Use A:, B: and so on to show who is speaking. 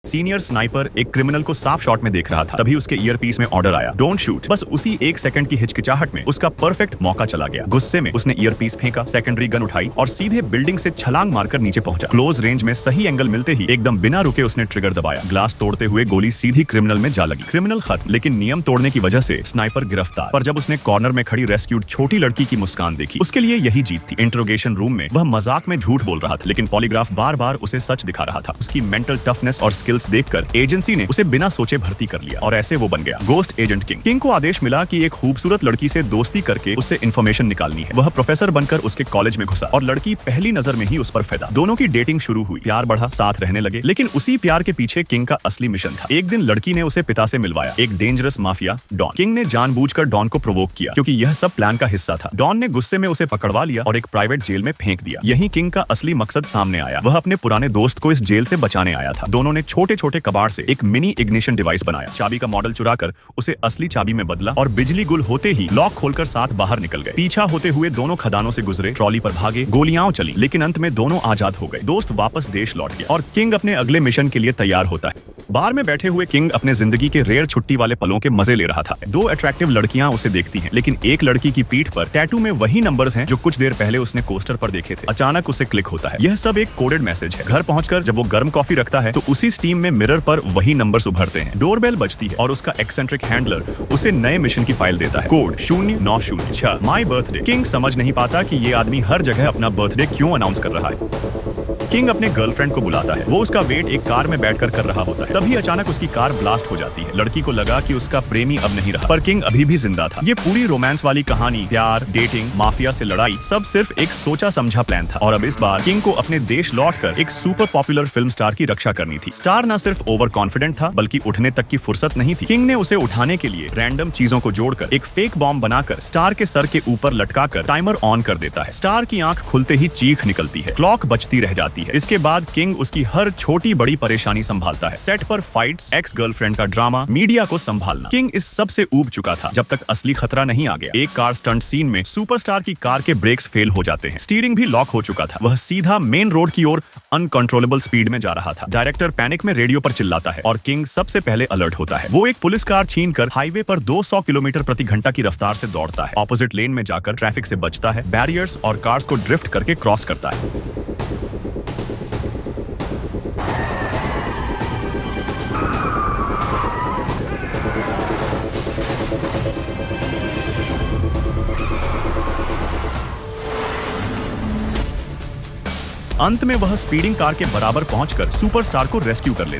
A: Senior sniper एक criminal को साफ शॉट में देख रहा था, तभी उसके ईयरपीस में ऑर्डर आया, डोंट शूट। बस उसी एक सेकंड की हिचकिचाहट में उसका परफेक्ट मौका चला गया। गुस्से में उसने ईयरपीस फेंका, सेकेंडरी गन उठाई और सीधे बिल्डिंग से छलांग मारकर नीचे पहुंचा। क्लोज रेंज में सही एंगल मिलते ही एकदम बिना रुके उसने ट्रिगर दबाया। ग्लास तोड़ते हुए गोली सीधी क्रिमिनल में जा लगी। क्रिमिनल खत्म, लेकिन नियम तोड़ने की वजह से स्नाइपर गिरफ्तार। पर जब उसने कॉर्नर में खड़ी रेस्क्यूड छोटी लड़की की मुस्कान देखी, उसके लिए यही जीत थी। इंट्रोगेशन रूम में वह मजाक में झूठ बोल रहा था, लेकिन पॉलीग्राफ बार बार उसे सच दिखा रहा था। उसकी मेंटल टफनेस और स्किल्स देखकर एजेंसी ने उसे बिना सोचे भर्ती कर लिया और ऐसे वो बन गया गोस्ट एजेंट किंग। किंग को आदेश मिला कि एक खूबसूरत लड़की से दोस्ती करके उससे इन्फॉर्मेशन निकालनी है। वह प्रोफेसर बनकर उसके कॉलेज में घुसा और लड़की पहली नजर में ही उस पर फिदा। दोनों की डेटिंग शुरू हुई, प्यार बढ़ा, साथ रहने लगे। लेकिन उसी प्यार के पीछे किंग का असली मिशन था। एक दिन लड़की ने उसे पिता से मिलवाया, एक डेंजरस माफिया डॉन। किंग ने जानबूझकर डॉन को प्रोवोक किया क्योंकि यह सब प्लान का हिस्सा था। डॉन ने गुस्से में उसे पकड़वा लिया और एक प्राइवेट जेल में फेंक दिया। यही किंग का असली मकसद सामने आया। वह अपने पुराने दोस्त को इस जेल से बचाने आया था। दोनों ने छोटे छोटे कबाड़ से एक मिनी इग्निशन डिवाइस बनाया, चाबी का मॉडल चुराकर उसे असली चाबी में बदला और बिजली गुल होते ही लॉक खोलकर साथ बाहर निकल गए। पीछा होते हुए दोनों खदानों से गुजरे, ट्रॉली पर भागे, गोलियां चली, लेकिन अंत में दोनों आजाद हो गए। दोस्त वापस देश लौट गया और किंग अपने अगले मिशन के लिए तैयार होता है। बार में बैठे हुए किंग अपने जिंदगी के रेयर छुट्टी वाले पलों के मजे ले रहा था। दो अट्रैक्टिव लड़कियां उसे देखती हैं, लेकिन एक लड़की की पीठ पर टैटू में वही नंबर्स हैं जो कुछ देर पहले उसने पोस्टर पर देखे थे। अचानक उसे क्लिक होता है, यह सब एक कोडेड मैसेज है। घर पहुंचकर जब वो गर्म कॉफी रखता है तो उसी स्टीम में मिरर पर वही नंबर्स उभरते हैं। डोरबेल बजती है और उसका एक्सेंट्रिक हैंडलर उसे नए मिशन की फाइल देता है। Code 0906 my birthday. किंग समझ नहीं पाता कि ये आदमी हर जगह अपना बर्थडे क्यों अनाउंस कर रहा है। किंग अपने गर्लफ्रेंड को बुलाता है। वो उसका वेट एक कार में बैठकर कर रहा होता है। तभी अचानक उसकी कार ब्लास्ट हो जाती है। लड़की को लगा कि उसका प्रेमी अब नहीं रहा, पर किंग अभी भी जिंदा था। ये पूरी रोमांस वाली कहानी, प्यार, डेटिंग, माफिया से लड़ाई, सब सिर्फ एक सोचा समझा प्लान था। और अब इस बार किंग को अपने देश लौटकर एक सुपर पॉपुलर फिल्म स्टार की रक्षा करनी थी। स्टार न सिर्फ ओवर कॉन्फिडेंट था, बल्कि उठने तक की फुर्सत नहीं थी। किंग ने उसे उठाने के लिए रैंडम चीजों को जोड़कर एक फेक बॉम्ब बनाकर स्टार के सर के ऊपर लटकाकर टाइमर ऑन कर देता है। स्टार की आंख खुलते ही चीख निकलती है, क्लॉक बजती रह जाती है। इसके बाद किंग उसकी हर छोटी बड़ी परेशानी संभालता है। सेट पर फाइट्स, एक्स गर्लफ्रेंड का ड्रामा, मीडिया को संभालना। किंग इस सब से ऊब चुका था जब तक असली खतरा नहीं आ गया। एक कार स्टंट सीन में सुपरस्टार की कार के ब्रेक्स फेल हो जाते हैं। स्टीयरिंग भी लॉक हो चुका था। वह सीधा मेन रोड की ओर अनकंट्रोलेबल स्पीड में जा रहा था। डायरेक्टर पैनिक में रेडियो पर चिल्लाता है और किंग सबसे पहले अलर्ट होता है। वो एक पुलिस कार छीनकर हाईवे पर 200 किलोमीटर प्रति घंटा की रफ्तार से दौड़ता है। ऑपोजिट लेन में जाकर ट्रैफिक से बचता है, बैरियर्स और कार्स को ड्रिफ्ट करके क्रॉस करता है। अंत में वह स्पीडिंग कार के बराबर पहुंचकर सुपरस्टार को रेस्क्यू कर लेता है।